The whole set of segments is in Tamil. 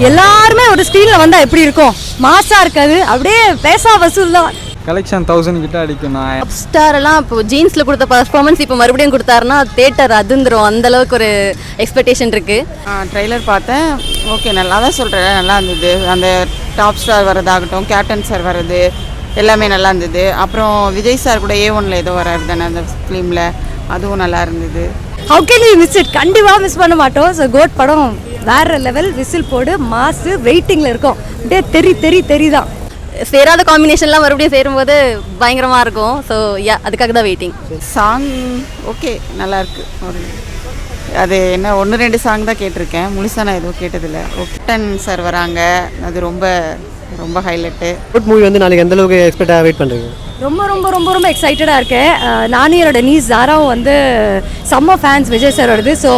எல்லாருமே ஒரு ஸ்க்ரீனில் வந்தால் எப்படி இருக்கும், மாசாக இருக்காது, அப்படியே பேசா வசூல் தான். கலெக்ஷன் 1000 கிட்ட அடிக்கும். டாப் ஸ்டார் எல்லாம் இப்போ ஜீன்ஸில் கொடுத்த பர்ஃபார்மன்ஸ் இப்போ மறுபடியும் கொடுத்தாருன்னா தேட்டர் அதுந்துரும், அந்தளவுக்கு ஒரு எக்ஸ்பெக்டேஷன் இருக்குது. ட்ரெய்லர் பார்த்தேன், ஓகே நல்லா தான் சொல்கிறேன், நல்லா இருந்தது. அந்த டாப் ஸ்டார் வர்றதாகட்டும், கேப்டன் சார் வர்றது எல்லாமே நல்லா இருந்தது. அப்புறம் விஜய் சார் கூட A1ல ஏதோ வராரு தானே அந்த ஃபிலிமில், அதுவும் நல்லா இருந்தது. How can you miss it? கண்டிப்பாக மிஸ் பண்ண மாட்டோம். ஸோ கோட் படம் வேற லெவல், விசில் போடு, மாசு, வெயிட்டிங்கில் இருக்கும். அப்படியே தெரிதான். சேராத காம்பினேஷன்லாம் மறுபடியும் சேரும்போது பயங்கரமாக இருக்கும். ஸோ அதுக்காக தான் வெயிட்டிங். சாங் ஓகே நல்லா இருக்கு. ஒரு அது என்ன 1-2 சாங் தான் கேட்டிருக்கேன், முழுசாக நான் எதுவும் கேட்டதில்லை. கேப்டன் சார் வராங்க, அது ரொம்ப ரொம்ப ஹைலைட்டு. குட் மூவி வந்து நாளைக்கு எந்த அளவுக்கு எக்ஸ்பெக்டாக வெயிட் பண்ணுறீங்க? ரொம்ப ரொம்ப ரொம்ப ரொம்ப எக்ஸைட்டடாக இருக்கேன். நானும் என்னோட நீஸ் ஜாராவும் வந்து செம்ம ஃபேன்ஸ் விஜய் சாரோடது. So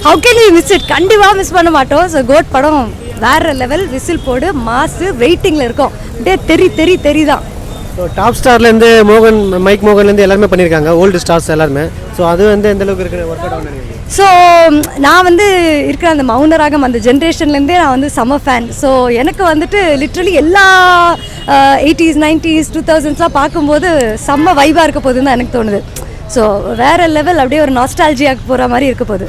how can you miss it? கண்டிப்பாக மிஸ் பண்ண மாட்டோம். ஸோ கோட் படம் வேற லெவல், விசில் போடு, மாசு, வெயிட்டிங்கில் இருக்கும். அப்படியே தெரிதான். ஸோ டாப் ஸ்டார்லேருந்து மைக் மோகன்லேருந்து எல்லாருமே பண்ணியிருக்காங்க, ஓல்டு ஸ்டார்ஸ் எல்லாருமே. ஸோ அது வந்து எந்த அளவுக்கு இருக்குன்னு ஒர்க் அவுட் ஆகுது. ஸோ நான் வந்து இருக்கிற அந்த மௌனராகம் அந்த ஜென்ரேஷன்லேருந்தே நான் வந்து செம்ம ஃபேன். ஸோ எனக்கு வந்துட்டு லிட்ரலி எல்லா 80s 90s 2000ஸ்லாம் பார்க்கும்போது செம்ம வைபாக இருக்க போகுதுன்னு தான் எனக்கு தோணுது. ஸோ வேற லெவல், அப்படியே ஒரு நாஸ்டாலஜியாக்கு போகிற மாதிரி இருக்க போகுது.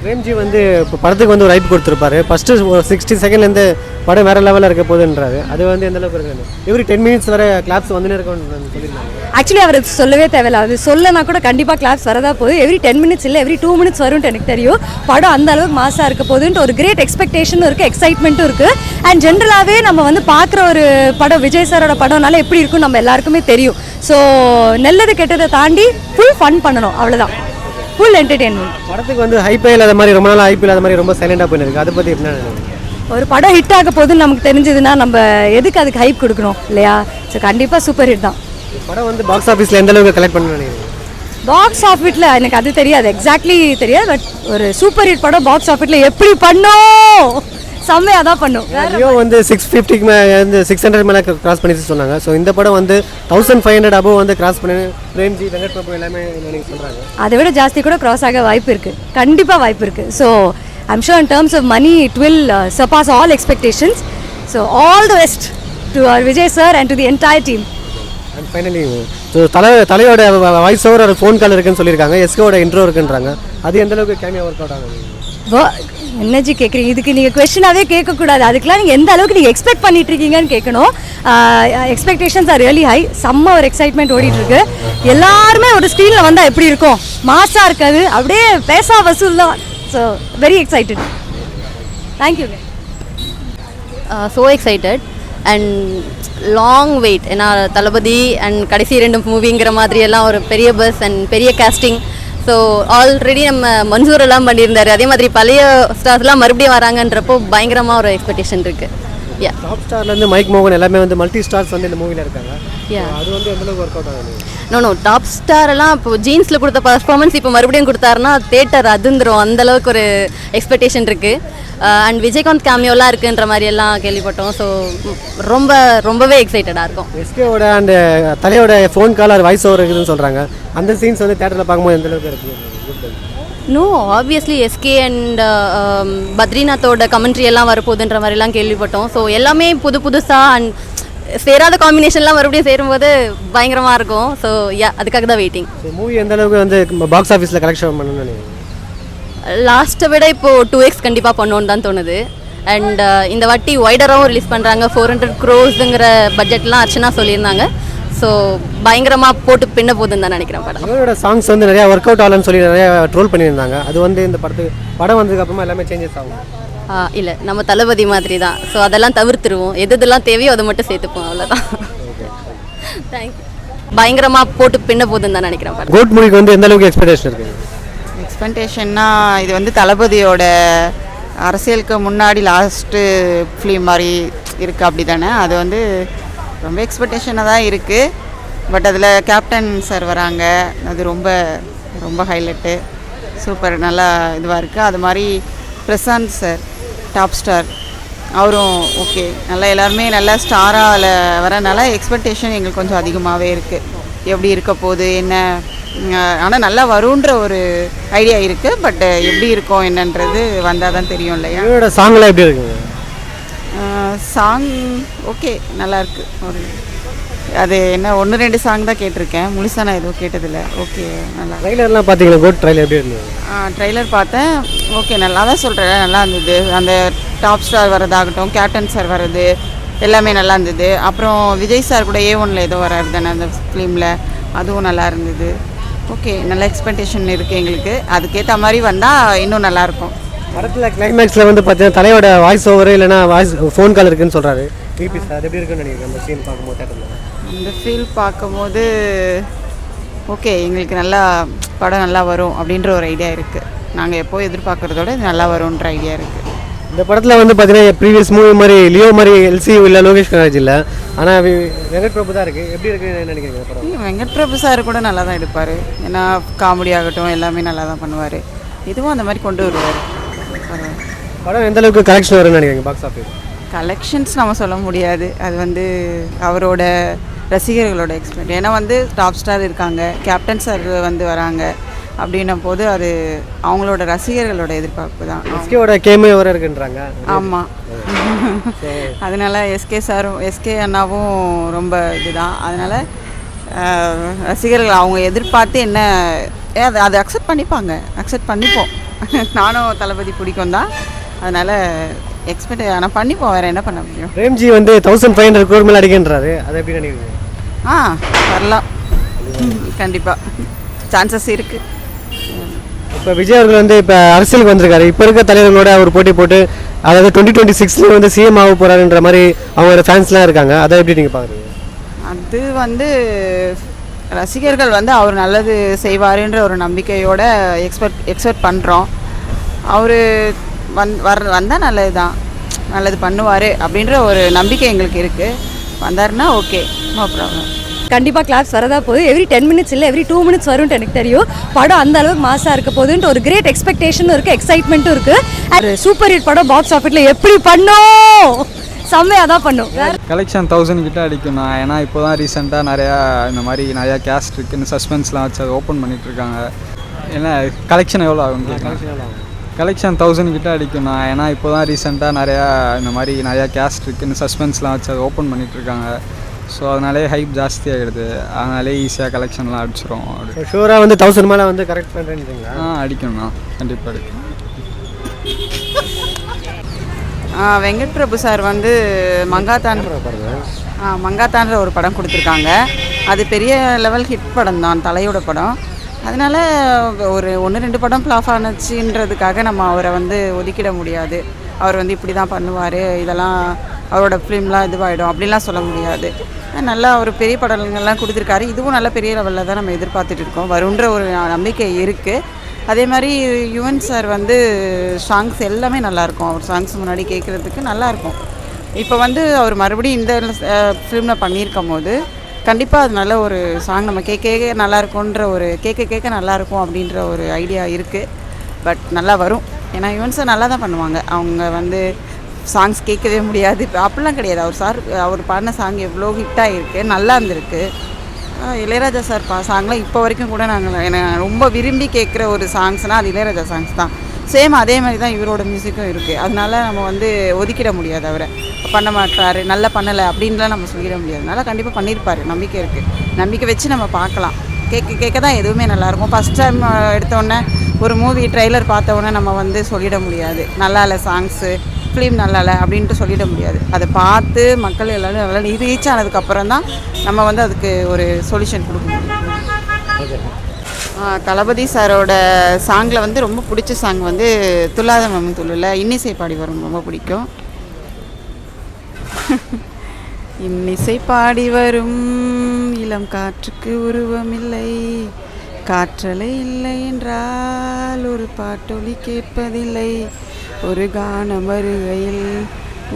பிரேம்ஜி வந்து இப்போ படத்துக்கு வந்து ஒரு ஹைப் கொடுத்துருப்பாரு. ஃபஸ்ட்டு ஒரு 60 செகண்ட்லேருந்து படம் வேறு லெவலில் இருக்க போகுதுன்றாரு. அது வந்து எந்த அளவுக்கு இருக்குது? எவ்ரி 10 minutes வரை கிளாப்ஸ் வந்துன்னு இருக்கும்னு சொல்லியிருந்தாங்க. ஆக்சுவலி அவர் சொல்லவே தேவையில்ல, அது சொல்லனா கூட கண்டிப்பாக கிளாப்ஸ் வரதா போகுது. எவ்ரி 10 minutes இல்லை, எவ்ரி 2 minutes வரும்ட்டு எனக்கு தெரியும். படம் அந்த அளவுக்கு மாசாக இருக்க போகுதுன்ட்டு ஒரு கிரேட் எக்ஸ்பெக்டேஷனும் இருக்குது, எக்ஸைட்மெண்ட்டும் இருக்குது. அண்ட் ஜென்ரலாகவே நம்ம வந்து பார்க்குற ஒரு படம் விஜய் சாரோட படம்னால எப்படி இருக்கும் நம்ம எல்லாருக்குமே தெரியும். ஸோ நல்லது கெட்டதை தாண்டி ஃபுல் ஃபன் பண்ணணும், அவ்வளோதான். Full entertainment. படத்துக்கு வந்து ஹைப்பே இல்லாத மாதிரி, ரொம்ப நாள் ஹைப் இல்லாத மாதிரி ரொம்ப சைலண்டாக போயிருக்கு. அதை பற்றி என்ன? ஒரு படம் ஹிட் ஆக போகுதுன்னு நமக்கு தெரிஞ்சதுன்னா நம்ம எதுக்கு அதுக்கு ஹைப் கொடுக்கணும் இல்லையா? ஸோ கண்டிப்பாக சூப்பர் ஹிட் தான். படம் வந்து பாக்ஸ் ஆஃபீஸில் எந்த அளவுக்கு கலெக்ட் பண்ணணும்னு நினைக்கிறேன்? பாக்ஸ் ஆஃபீஸில் எனக்கு அது தெரியாது, எக்ஸாக்ட்லி தெரியாது. பட் ஒரு சூப்பர் ஹிட் படம் பாக்ஸ் ஆஃபீஸில் எப்படி பண்ணோம், செம்மையாக தான் பண்ணும். லியோ வந்து 650 வந்து 600 மேலே கிராஸ் பண்ணி சொன்னாங்க. ஸோ இந்த படம் வந்து 1500 அபோவ் வந்து கிராஸ் பண்ணி பிரேம்ஜி, வெங்கட் பிரபு எல்லாமே நீங்கள் சொல்கிறாங்க. அதை விட ஜாஸ்தி கூட கிராஸ் ஆக வாய்ப்பு இருக்குது, கண்டிப்பாக வாய்ப்பு இருக்குது. So I'm sure in terms of money it will surpass all expectations. So all the best to our Vijay sir and to the entire team. And finally so தலையோட வாய்ஸ் ஓவர் ஒரு ஃபோன் கால் இருக்குன்னு சொல்லியிருக்காங்க, எஸ்கேவோட இன்ட்ரோ இருக்குன்றாங்க. அது எந்த அளவுக்கு கேமியா ஒர்க் அவுட் ஆகுது? என்னஜி கேட்குறீங்க? இதுக்கு நீங்கள் கொஸ்டினாகவே கேட்கக்கூடாது, அதுக்கெலாம் நீங்கள் எந்த அளவுக்கு நீங்கள் எக்ஸ்பெக்ட் பண்ணிட்டு இருக்கீங்கன்னு கேட்கணும். Expectations are really high. செம்ம ஒரு எக்ஸைட்மெண்ட் ஓடிட்டுருக்கு. எல்லாருமே ஒரு ஸ்க்ரீனில் வந்தால் எப்படி இருக்கும், மாசாக இருக்காது, அப்படியே பேசா வசூல் தான். So very excited. Thank you. So excited and long wait. ஏன்னா தளபதி அண்ட் கடைசி 2 மூவிங்கிற மாதிரி எல்லாம் ஒரு பெரிய பஸ் அண்ட் பெரிய காஸ்டிங். ஸோ ஆல்ரெடி நம்ம மன்சூர் எல்லாம் பண்ணியிருந்தாரு, அதே மாதிரி பழைய ஸ்டார்ஸ்லாம் மறுபடியும் வராங்கன்றப்போ பயங்கரமாக ஒரு எக்ஸ்பெக்டேஷன் இருக்குது. டாப் ஸ்டார்லேருந்து மைக் மோகன் எல்லாமே வந்து மல்டி ஸ்டார்ஸ் வந்து இந்த மூவியில் இருக்காங்க. அது வந்து எந்த அளவுக்கு ஒர்க் அவுட் ஆகுது? நோ டாப் ஸ்டார் எல்லாம் இப்போ ஜீன்ஸில் கொடுத்த பர்ஃபார்மன்ஸ் இப்போ மறுபடியும் கொடுத்தாருன்னா தேட்டர் அதுந்துரும், அந்தளவுக்கு ஒரு எக்ஸ்பெக்டேஷன் இருக்குது. அண்ட் விஜயகாந்த் கேமியோலாம் இருக்குன்ற மாதிரி எல்லாம் கேள்விப்பட்டோம். ஸோ ரொம்பவே எக்ஸைட்டடாக இருக்கும். எஸ்கேவோட அண்ட் தலையோட phone call or voice over இருக்குதுன்னு சொல்கிறாங்க. அந்த சீன்ஸ் வந்து தேட்டரில் பார்க்கும்போது எந்த அளவுக்கு இருக்குது? நோ ஆப்வியஸ்லி எஸ்கே அண்ட் பத்ரிநாத்தோட கமெண்ட்ரி எல்லாம் வரப்போகுதுன்ற மாதிரிலாம் கேள்விப்பட்டோம். ஸோ எல்லாமே புதுசாக அண்ட் சேராத காம்பினேஷன்லாம் மறுபடியும் சேரும்போது பயங்கரமாக இருக்கும். ஸோ அதுக்காக தான் வெயிட்டிங். மூவி எந்த அளவுக்கு வந்து பாக்ஸ் ஆஃபீஸில் கலெக்ஷன் பண்ணணும்னு நினைக்கிறேன்? லாஸ்ட்டை விட இப்போது 2x கண்டிப்பாக பண்ணணுன்னு தான் தோணுது. அண்ட் இந்த வாட்டி வைடராகவும் ரிலீஸ் பண்ணுறாங்க. 400 crores பட்ஜெட்லாம் அர்ச்சனா சொல்லியிருந்தாங்க. ஸோ பயங்கரமாக போட்டு பின்ன போகுதுன்னு தான் நினைக்கிறேன். அவரோட சாங்ஸ் வந்து நிறையா ஒர்க் அவுட் ஆகலன்னு சொல்லி நிறையா ட்ரோல் பண்ணியிருந்தாங்க. அது வந்து இந்த படம் வந்ததுக்கப்புறமா எல்லாமே சேஞ்சஸ் ஆகும். இல்லை நம்ம தளபதி மாதிரி தான். ஸோ அதெல்லாம் தவிர்த்துருவோம், எதெல்லாம் தேவையோ அதை மட்டும் சேர்த்துப்போம், அவ்வளோதான். தேங்க்யூ. பயங்கரமாக போட்டு பின்ன போகுதுன்னு தான் நினைக்கிறேன். கோட் மூவிக்கு வந்து எந்த அளவுக்கு எக்ஸ்பெக்டேஷன் இருக்குது? எக்ஸ்பெக்டேஷன்னா இது வந்து தளபதியோட அரசியலுக்கு முன்னாடி லாஸ்ட்டு ஃபிலிம் மாதிரி இருக்குது, அப்படி தானே? அது வந்து ரொம்ப எக்ஸ்பெக்டேஷனாக தான் இருக்குது. பட் அதில் கேப்டன் சார் வராங்க, அது ரொம்ப ரொம்ப ஹைலைட்டு, சூப்பர், நல்லா இதுவாக இருக்குது. அது மாதிரி பிரசாந்த் சார் டாப் ஸ்டார், அவரும் ஓகே, நல்லா எல்லாருமே நல்லா ஸ்டாராக வரனால எக்ஸ்பெக்டேஷன் எங்களுக்கு கொஞ்சம் அதிகமாகவே இருக்குது. எப்படி இருக்க போகுது என்ன, ஆனால் நல்லா வரும்ன்ற ஒரு ஐடியா இருக்குது. பட் எப்படி இருக்கும் என்னன்றது வந்தால் தான் தெரியும் இல்லையா? சாங்லாம் எப்படி இருக்குங்க? சாங் ஓகே நல்லாயிருக்கு. ஒரு அது என்ன 1-2 சாங் தான் கேட்டிருக்கேன், முழுசாக நான் எதுவும் கேட்டதில்லை. ஓகே நல்லா. ட்ரைலர்லாம் பார்த்தீங்களா? கோட் ட்ரைலர் எப்படி இருந்தது? ட்ரைலர் பார்த்தேன். ஓகே நல்லா தான் சொல்கிறேன், நல்லா இருந்தது. அந்த டாப் ஸ்டார் வர்றதாகட்டும், கேப்டன் சார் வர்றது எல்லாமே நல்லா இருந்தது. அப்புறம் விஜய் சார் கூட A1ல் ஏதோ வராரு தானே அந்த ஃபிலிமில், அதுவும் நல்லா இருந்தது. ஓகே நல்ல எக்ஸ்பெக்டேஷன் இருக்குது எங்களுக்கு. அதுக்கேற்ற மாதிரி வந்தால் இன்னும் நல்லாயிருக்கும். படத்தில் கிளைமேக்ஸில் வந்து பார்த்தீங்கன்னா தலையோட வாய்ஸ் ஓவர் இல்லைனா வாய்ஸ் ஃபோன் கால் இருக்குன்னு சொல்கிறாரு. பிபி சார் அது எப்படி இருக்குன்னு நினைக்கிறேன் அந்த சீன் பார்க்கும்போது தேட்டரில்? அந்த ஃபீல் பார்க்கும்போது ஓகே எங்களுக்கு நல்லா படம் நல்லா வரும் அப்படின்ற ஒரு ஐடியா இருக்குது. நாங்கள் எப்போது எதிர்பார்க்குறதோட இது நல்லா வரும்ன்ற ஐடியா இருக்குது. இந்த படத்தில் வந்து பார்த்தீங்கன்னா ப்ரீவியஸ் மூவி மாதிரி லியோ மாதிரி எல்சி இல்லை, லோகேஷ் கனராஜ் இல்லை, ஆனால் வெங்கட் பிரபு தான் இருக்குது. எப்படி இருக்குன்னு நினைக்கிறீங்க படம்? வெங்கட் பிரபு சார் கூட நல்லா தான் எடுப்பார். ஏன்னா காமெடி ஆகட்டும் எல்லாமே நல்லா தான் பண்ணுவார். இதுவும் அந்த மாதிரி கொண்டு வருவார். படம் எந்த அளவுக்கு கலெக்ஷன் வரும்னு நினைக்கிறீங்க பாக்ஸ் ஆஃபீஸ்? கலெக்ஷன்ஸ் நம்ம சொல்ல முடியாது, அது வந்து அவரோட ரசிகர்களோட எக்ஸ்பெக்ட். ஏன்னா வந்து டாப் ஸ்டார் இருக்காங்க, கேப்டன் சார் வந்து வராங்க அப்படின்னும் போது அது அவங்களோட ரசிகர்களோட எதிர்பார்ப்பு தான். எஸ்கேவோட கேமே வர இருக்குன்றாங்க. ஆமாம், அதனால் எஸ்கே அண்ணாவும் ரொம்ப இதுதான். அதனால் ரசிகர்கள் அவங்க எதிர்பார்த்து என்ன அதை அக்செப்ட் பண்ணிப்போம். நானும் தளபதி பிடிக்கும் தான், அதனால் எக்ஸ்பெக்ட் ஆனால் பண்ணிப்போம், வேறு என்ன பண்ண முடியும். பிரேம்ஜி வந்து 1500 crore மேலே அடிக்கின்றாரு, அதை எப்படி நினைக்கிறீங்க? வரலாம், கண்டிப்பாக சான்சஸ் இருக்குது. இப்போ விஜய் அவர்கள் வந்து இப்போ அரசியலுக்கு வந்திருக்காரு. இப்போ இருக்க தலைவர்களோட அவர் போட்டி போட்டு அதாவது 2026 வந்து சிஎம் ஆக போகிறாருன்ற மாதிரி அவங்களோட ஃபேன்ஸ்லாம் இருக்காங்க. அதை எப்படி நீங்கள் பார்க்குறீங்க? அது வந்து ரசிகர்கள் வந்து அவர் நல்லது செய்வாருன்ற ஒரு நம்பிக்கையோட எக்ஸ்பெக்ட் பண்ணுறோம். அவர் வந்தால் நல்லது தான், நல்லது பண்ணுவார் அப்படின்ற ஒரு நம்பிக்கை எங்களுக்கு இருக்குது. வந்தாருன்னா ஓகே, நோ ப்ராப்ளம். கண்டிப்பாக கிளாப்ஸ் வரதா போகுது. எவ்ரி 10 minutes இல்லை எவ்ரி 2 minutes வரும்ட்டு எனக்கு தெரியும். படம் அந்த அளவுக்கு மாசாக இருக்க போகுதுன்ட்டு ஒரு கிரேட் எக்ஸ்பெக்டேஷனும் இருக்குது, எக்ஸைட்மெண்ட்டும் இருக்குது. அண்ட் சூப்பர் ஹிட் படம் பாக்ஸ் ஆஃபீஸில் எப்படி பண்ணோம், செம்மையாக தான் பண்ணும். கலெக்ஷன் 1000 கிட்ட அடிக்கும்ண்ணா. ஏன்னா இப்போ தான் ரீசெண்டாக நிறையா கேஸ்ட் இருக்குன்னு சஸ்பென்ஸ்லாம் வச்சு அதை ஓப்பன் பண்ணிகிட்ருக்காங்க. ஏன்னா கலெக்ஷன் எவ்வளோ ஆகும்? கலெக்ஷன் 1000 கிட்ட அடிக்கும்ண்ணா. ஏன்னா இப்போ தான் ரீசெண்டாக நிறையா கேஸ்ட் இருக்குன்னு சஸ்பென்ஸ்லாம் வச்சு அதை ஓப்பன் பண்ணிகிட்ருக்காங்க. ஸோ அதனாலே ஹைப் ஜாஸ்தி ஆகிடுது, அதனாலே ஈஸியாக கலெக்ஷன்லாம் அடிச்சிடும். அப்படி ஷூராக வந்து 1000 மேலே வந்து கரெக்ட் பண்ணுறீங்களா? அடிக்கணும்ண்ணா, கண்டிப்பாக அடிக்கும். வெங்கட் பிரபு சார் வந்து மங்காத்தான்ற ஒரு படம் கொடுத்துருக்காங்க. அது பெரிய லெவல் ஹிட் படம் தான், தலையோட படம். அதனால் ஒரு 1-2 படம் ஃப்ளாப் ஆனுச்சுன்றதுக்காக நம்ம அவரை வந்து ஒதுக்கிட முடியாது. அவர் வந்து இப்படி தான் பண்ணுவார், இதெல்லாம் அவரோட ஃபிலிம்லாம் இதுவாகிடும் அப்படின்லாம் சொல்ல முடியாது. நல்லா ஒரு பெரிய படங்கள்லாம் கொடுத்துருக்காரு. இதுவும் நல்ல பெரிய லெவலில் தான் நம்ம எதிர்பார்த்துட்டு இருக்கோம், வருன்ற ஒரு நம்பிக்கை இருக்குது. அதே மாதிரி யுவன் சார் வந்து சாங்ஸ் எல்லாமே நல்லாயிருக்கும். அவர் சாங்ஸ் முன்னாடி கேட்குறதுக்கு நல்லாயிருக்கும். இப்போ வந்து அவர் மறுபடியும் இந்த ஃபிலிமில் பண்ணியிருக்கும் போது கண்டிப்பாக அது நல்ல ஒரு சாங் நம்ம கேட்க நல்லாயிருக்குன்ற ஒரு கேட்க நல்லாயிருக்கும் அப்படின்ற ஒரு ஐடியா இருக்குது. பட் நல்லா வரும், ஏன்னா யுவன் சார் நல்லா தான் பண்ணுவாங்க. அவங்க வந்து சாங்ஸ் கேட்கவே முடியாது அப்படிலாம் கிடையாது. அவர் பாடின சாங் எவ்வளோ ஹிட்டாக இருக்குது, நல்லா இருந்திருக்கு. இளையராஜா சார் சாங்லாம் இப்போ வரைக்கும் கூட எனக்கு ரொம்ப விரும்பி கேட்குற ஒரு சாங்ஸ்னால் அது இளையராஜா சாங்ஸ் தான். சேம் அதே மாதிரி தான் இவரோட மியூசிக்கும் இருக்குது. அதனால நம்ம வந்து ஒதுக்கிட முடியாது, அவரை பண்ண மாட்டார், நல்லா பண்ணலை அப்படின்லாம் நம்ம சொல்லிட முடியாது. அதனால் கண்டிப்பாக பண்ணியிருப்பார், நம்பிக்கை இருக்குது. நம்பிக்கை வச்சு நம்ம பார்க்கலாம். கேட்க தான் எதுவுமே நல்லாயிருக்கும். ஃபஸ்ட் டைம் எடுத்தோடனே ஒரு மூவி ட்ரெய்லர் பார்த்தோன்னே நம்ம வந்து சொல்லிட முடியாது நல்லா இல்லை, சாங்ஸு ஃபிலிம் நல்லா இல்லை அப்படின்ட்டு சொல்லிட முடியாது. அதை பார்த்து மக்கள் எல்லோரும் நல்லா ரீச் ஆனதுக்கப்புறம் தான் நம்ம வந்து அதுக்கு ஒரு சொல்யூஷன் கொடுக்க முடியும். தளபதி சாரோட சாங்கில் வந்து ரொம்ப பிடிச்ச சாங் வந்து துல்லாத மம்மி துள்ளில் இன்னிசை பாடி வரும், ரொம்ப பிடிக்கும். இன்னிசை பாடி வரும் இளம் காற்றுக்கு உருவமில்லை, காற்றலை இல்லை என்றால் ஒரு பாட்டொலி கேட்பதில்லை, ஒரு கானம் வருகையில்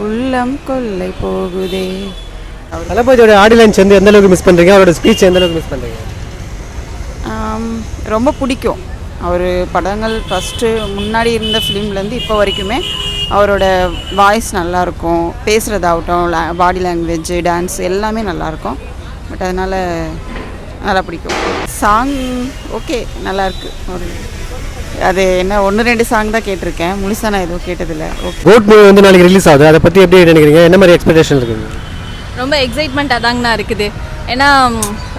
உள்ளம் கொள்ளை போகுதே. தளபதியோட ஆடியோ லைன்ஸ் வந்து எந்த அளவுக்கு மிஸ் பண்ணுறீங்க? அவரோட ஸ்பீச் எந்த அளவுக்கு மிஸ் பண்ணுறீங்க? ரொம்ப பிடிக்கும். அவர் படங்கள் ஃபஸ்ட்டு முன்னாடி இருந்த ஃபிலிம்லேருந்து இப்போ வரைக்குமே அவரோட வாய்ஸ் நல்லாயிருக்கும், பேசுகிறதாகட்டும், பாடி லாங்குவேஜ், டான்ஸ் எல்லாமே நல்லாயிருக்கும். பட் அதனால் நல்லா பிடிக்கும். சாங் ஓகே நல்லாயிருக்கு. ஒரு அது என்ன 1-2 சாங் தான் கேட்டிருக்கேன், முழுசாக நான் எதுவும் கேட்டதில்லை. ஓகே. கோட் மூவி வந்து நாளைக்கு ரிலீஸ் ஆகுது, அதை பற்றி எப்படி நினைக்கிறீங்க? என்ன மாதிரி எக்ஸ்பெக்டேஷன் இருக்குங்க? ரொம்ப எக்ஸைட்மெண்ட் அதாங்கண்ணா இருக்குது. ஏன்னா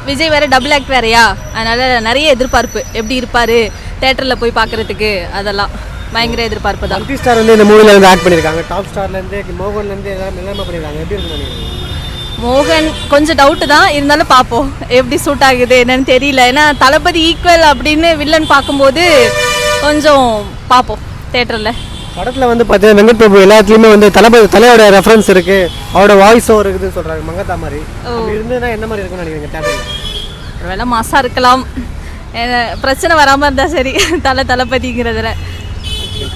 விஜய் வேறு டபுள் ஆக்ட் வேறையா, அதனால் நிறைய எதிர்பார்ப்பு. எப்படி இருப்பார் தேட்டரில் போய் பார்க்குறதுக்கு, அதெல்லாம் பயங்கர எதிர்பார்ப்பு தான். மல்டி ஸ்டார் வந்து இந்த மூவியில் வந்து ஆக்ட் பண்ணியிருக்காங்க. டாப் ஸ்டார்லேருந்து மோகன்லேருந்து எல்லாமே பண்ணியிருக்காங்க. எப்படி இருக்குன்னு நினைக்கிறீங்க? மோகன் கொஞ்சம் டவுட்டு தான், இருந்தாலும் பார்ப்போம் எப்படி சூட் ஆகுது என்னன்னு தெரியல. ஏன்னா தளபதி ஈக்குவல் அப்படின்னு வில்லன் பார்க்கும்போது கொஞ்சம் பார்ப்போம் தேட்டரில். படத்தில் வந்து பார்த்தீங்கன்னா வெங்கட் பிரபு எல்லாத்துலேயுமே வந்து தலையோட ரெஃபரன்ஸ் இருக்குது, அவரோட வாய்ஸும் இருக்குதுன்னு சொல்கிறாங்க, மங்கத்தா மாதிரி. இருந்ததுன்னா என்ன மாதிரி இருக்குன்னு நினைக்கிறீங்க தேட்டரில்? ஒரு வேளை மாசாக இருக்கலாம், பிரச்சனை வராமல் இருந்தால் சரி தளபதிங்கிறதுல.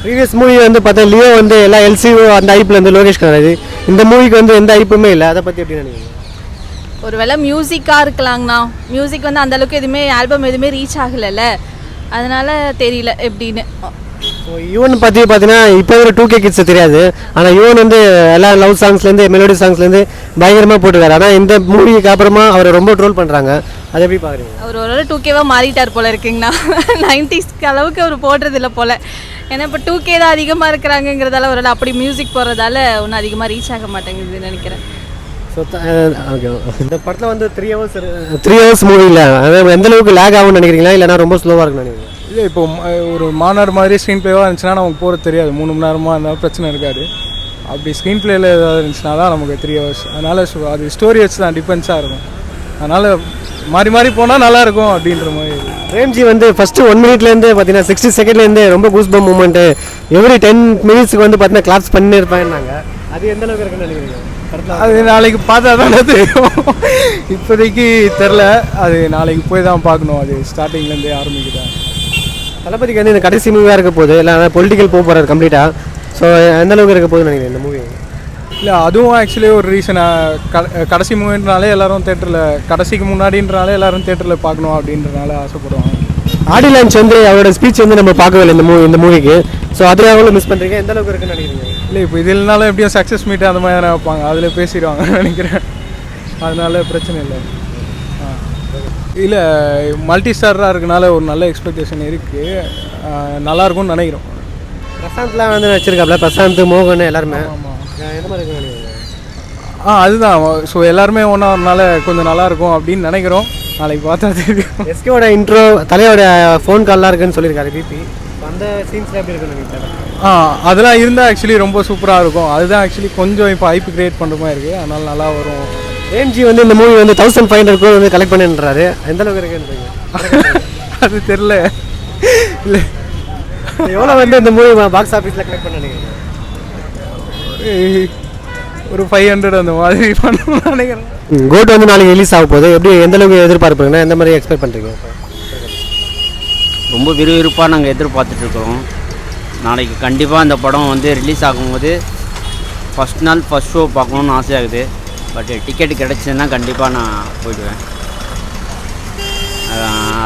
ப்ரீவியஸ் மூவி வந்து பார்த்தா லியோ வந்து எல்லா எல்சிஓ அந்த ஐப்பில் வந்து லோகேஷ் கனராஜ், இந்த மூவிக்கு வந்து எந்த ஐப்புமே இல்லை, அதை பற்றி எப்படி நினைக்கிறீங்க? ஒரு வேளை மியூசிக்காக இருக்கலாங்கண்ணா. மியூசிக் வந்து அந்தளவுக்கு எதுவுமே ஆல்பம் எதுவுமே ரீச் ஆகலைல்ல, அதனால் தெரியல எப்படின்னு. ஸோ யுவன் பற்றி பார்த்தீங்கன்னா இப்போ ஒரு 2K கிட்ஸ் தெரியாது, ஆனால் யுவன் வந்து எல்லா லவ் சாங்ஸ்லேருந்து மெலோடி சாங்ஸ்லேருந்து பயங்கரமாக போட்டுருக்காரு. ஆனால் இந்த மூவிக்கு அப்புறமா அவரை ரொம்ப ட்ரோல் பண்ணுறாங்க, அதை எப்படி பார்க்குறீங்க? அவர் ஒரு 2Kவாக மாறிட்டார் போல இருக்குங்கண்ணா. 90s அளவுக்கு அவர் போடுறதில்ல போல். ஏன்னா இப்போ 2K தான் அதிகமாக இருக்கிறாங்கங்கிறதால ஒரு அப்படி மியூசிக் போடுறதால ஒன்றும் அதிகமாக ரீச் ஆக மாட்டேங்குதுன்னு நினைக்கிறேன். ஸோ ஓகே, இந்த படத்தில் வந்து 3 ஹவர்ஸ் மூவியில் அதாவது எந்த அளவுக்கு லேக் ஆகும்னு நினைக்கிறீங்களா, இல்லைனா ரொம்ப ஸ்லோவாக இருக்குன்னு நினைக்கிறீங்க? இல்லை இப்போ ஒரு மாநாடு மாதிரி ஸ்க்ரீன் பிளேவாக இருந்துச்சுன்னா நமக்கு போகிறது தெரியாது, 3 மணி நேரமாக இருந்தாலும் பிரச்சனை இருக்காது. அப்படி ஸ்க்ரீன் பிளேயில் ஏதாவது இருந்துச்சுன்னா தான் நமக்கு 3 ஹவர்ஸ். அதனால் அது ஸ்டோரி வச்சு தான் டிபெண்ட்ஸாக இருக்கும். அதனால் மாறி மாறி போனால் நல்லாயிருக்கும் அப்படின்ற மாதிரி. பிரேம்ஜி வந்து ஃபஸ்ட்டு 1 மினிட்லேருந்து பார்த்தீங்கன்னா 60 செகண்ட்லேருந்து ரொம்ப கூஸ்பம் மூமெண்ட்டு, எவ்ரி 10 மினிட்ஸுக்கு வந்து பார்த்தீங்கன்னா கிளாப்ஸ் பண்ணியிருப்பாங்க. அது எந்த அளவுக்கு இருக்குன்னு நினைக்கிறீங்க? அது நாளைக்கு பார்த்தா தானே தெரியும், இப்போதைக்கு தெரில. அது நாளைக்கு போய் தான் பார்க்கணும், அது ஸ்டார்டிங்லேருந்தே ஆரம்பிக்குதா. தளபதிக்கு வந்து இந்த கடைசி மூவியாக இருக்க போகுது, இல்லை பொலிட்டிக்கல் போக போகிறாரு கம்ப்ளீட்டாக. ஸோ எந்த அளவுக்கு இருக்க போகுதுன்னு நினைக்கிறேன் இந்த மூவி? இல்லை அதுவும் ஆக்சுவலி ஒரு ரீசனாக, கடைசி மூவின்றனாலே எல்லோரும் தேட்டரில், கடைசிக்கு முன்னாடின்றனாலே எல்லோரும் தேட்டரில் பார்க்கணும் அப்படின்றனால ஆசைப்படுவாங்க. ஆடி லான்ச் வந்து அவரோட ஸ்பீச் வந்து நம்ம பார்க்கவே இல்லை இந்த மூவிக்கு. ஸோ அதில் எவ்வளோ மிஸ் பண்ணுறீங்க, எந்த அளவுக்கு இருக்குன்னு நினைக்கிறீங்க? இல்லை இப்போ இது இல்லைனாலும் எப்படியும் சக்ஸஸ் மீட் அந்த மாதிரி தானே வைப்பாங்க, அதில் பேசிடுவாங்கன்னு நினைக்கிறேன். அதனால பிரச்சனை இல்லை. இல்லை மல்டி ஸ்டாராக இருக்கனால ஒரு நல்ல எக்ஸ்பெக்டேஷன் இருக்குது, நல்லாயிருக்கும்னு நினைக்கிறோம். பிரசாந்த்லாம் வந்து வச்சுருக்காப்ல, பிரசாந்த் மோகன் எல்லாருமே. எந்த மாதிரி இருக்குன்னு நினைக்கிறீங்க? அதுதான். ஸோ எல்லாருமே ஒன்றா வரனால கொஞ்சம் நல்லாயிருக்கும் அப்படின்னு நினைக்கிறோம். நாளைக்கு பார்த்தா தெரியும். எஸ்கேவோட இன்ட்ரோ தலையோட ஃபோன் கால்லாம் இருக்குன்னு சொல்லியிருக்காரு பிபி. அந்த சீன்ஸில் எப்படி இருக்குன்னு நினைக்கிறேன். அதெல்லாம் இருந்தால் ஆக்சுவலி ரொம்ப சூப்பராக இருக்கும். அதுதான் ஆக்சுவலி கொஞ்சம் இப்போ ஹைப் கிரியேட் பண்ணுற மாதிரி இருக்குது, அதனால் நல்லா வரும். ரேம்ஜி வந்து இந்த மூவி வந்து 1500 crore வந்து கலெக்ட் பண்ணின்றாரு, எந்த அளவுக்கு இருக்குன்றீங்க? அது தெரில. இல்லை எவ்வளோ வந்து இந்த மூவி பாக்ஸ் ஆஃபீஸில் கலெக்ட் பண்ண நினைக்கிறீங்க? ஒரு 500 அந்த மாதிரி பண்ணணும்னு நினைக்கிறேன். கோட் வந்து நாளைக்கு ரிலீஸ் ஆக போகுது, எப்படி எந்த அளவுக்கு எதிர்பார்ப்புங்கன்னா எந்த மாதிரி எக்ஸ்பெக்ட் பண்ணுறீங்க? ரொம்ப விறுவிறுப்பாக நாங்கள் எதிர்பார்த்துட்ருக்குறோம். நாளைக்கு கண்டிப்பாக அந்த படம் வந்து ரிலீஸ் ஆகும்போது ஃபஸ்ட் நாள் ஃபஸ்ட் ஷோ பார்க்கணுன்னு ஆசையாகுது. பட் டிக்கெட் கிடச்சிதுன்னா கண்டிப்பாக நான் போயிடுவேன்.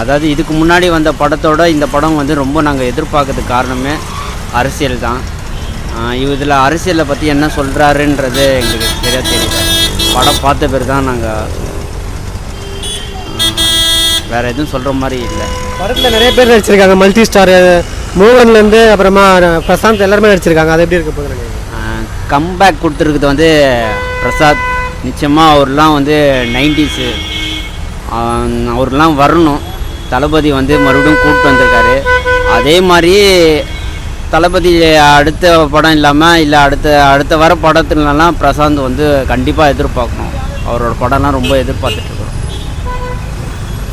அதாவது இதுக்கு முன்னாடி வந்த படத்தோட இந்த படம் வந்து ரொம்ப நாங்கள் எதிர்பார்க்கறதுக்கு காரணமே அரசியல் தான். இதில் அரசியலை பற்றி என்ன சொல்கிறாருன்றது எங்களுக்கு சரியாக தெரியல. படம் பார்த்த பேர் தான் நாங்கள் வேறு எதுவும் சொல்கிற மாதிரி இல்லை. படத்தில் நிறைய பேர் நடிச்சிருக்காங்க, மல்டி ஸ்டார் மோகன்லேருந்து அப்புறமா பிரசாந்த் எல்லாருமே நடிச்சிருக்காங்க, அது எப்படி இருக்க போகுது? கம்பேக் கொடுத்துருக்குது வந்து பிரசாத். நிச்சயமாக அவர்லாம் வந்து 90s அவர்லாம் வரணும். தளபதி வந்து மறுபடியும் கூப்பிட்டு வந்திருக்காரு. அதே மாதிரி தளபதி அடுத்த படம் இல்லாமல் இல்லை அடுத்த வர படத்துலலாம் பிரசாந்த் வந்து கண்டிப்பாக எதிர்பார்க்கணும். அவரோட படம்லாம் ரொம்ப எதிர்பார்த்துட்ருக்கோம்.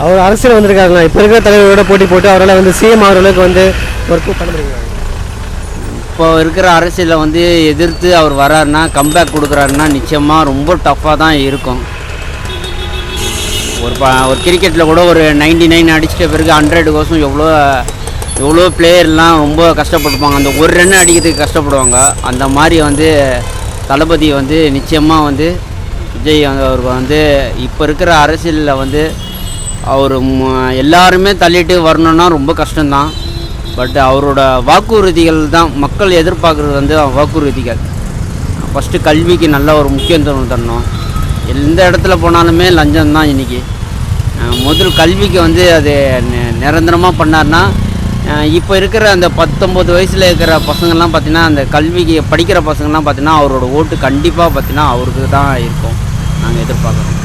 அவர் அரசியல் வந்திருக்காருங்களா, இப்போ இருக்கிற தலைவரோட போட்டி போட்டு அவரால் வந்து சிஎம் அவர்களுக்கு வந்து ஒர்க் பண்ண முடியுங்க? இப்போ இருக்கிற அரசியலில் வந்து எதிர்த்து அவர் வராருன்னா, கம்பேக் கொடுக்குறாருன்னா நிச்சயமாக ரொம்ப டஃப்பாக தான் இருக்கும். ஒரு கிரிக்கெட்டில் கூட ஒரு 99 அடிச்சிட்ட பிறகு 100 கோசம் எவ்வளோ பிளேயர்லாம் ரொம்ப கஷ்டப்பட்டுப்பாங்க, அந்த ஒரு ரன் அடிக்கிறதுக்கு கஷ்டப்படுவாங்க. அந்த மாதிரி வந்து தளபதி வந்து நிச்சயமாக வந்து விஜய் அவருக்கு வந்து இப்போ இருக்கிற அரசியலில் வந்து அவர் எல்லாருமே தள்ளிட்டு வரணுன்னா ரொம்ப கஷ்டம்தான். பட் அவரோட வாக்குறுதிகள் தான் மக்கள் எதிர்பார்க்குறது வந்து வாக்குறுதிகள். ஃபஸ்ட்டு கல்விக்கு நல்ல ஒரு முக்கியத்துவம் தரணும். எந்த இடத்துல போனாலுமே லஞ்சம் தான் இன்றைக்கி. முதல் கல்விக்கு வந்து அது நிரந்தரமாக பண்ணார்னா இப்போ இருக்கிற அந்த 19 வயசில் இருக்கிற பசங்கள்லாம் பார்த்தீங்கன்னா அந்த கல்விக்கு படிக்கிற பசங்கள்லாம் பார்த்தீங்கன்னா அவரோட ஓட்டு கண்டிப்பாக பார்த்தீங்கன்னா அவருக்கு தான் இருக்கும் நாங்கள் எதிர்பார்க்குறோம்.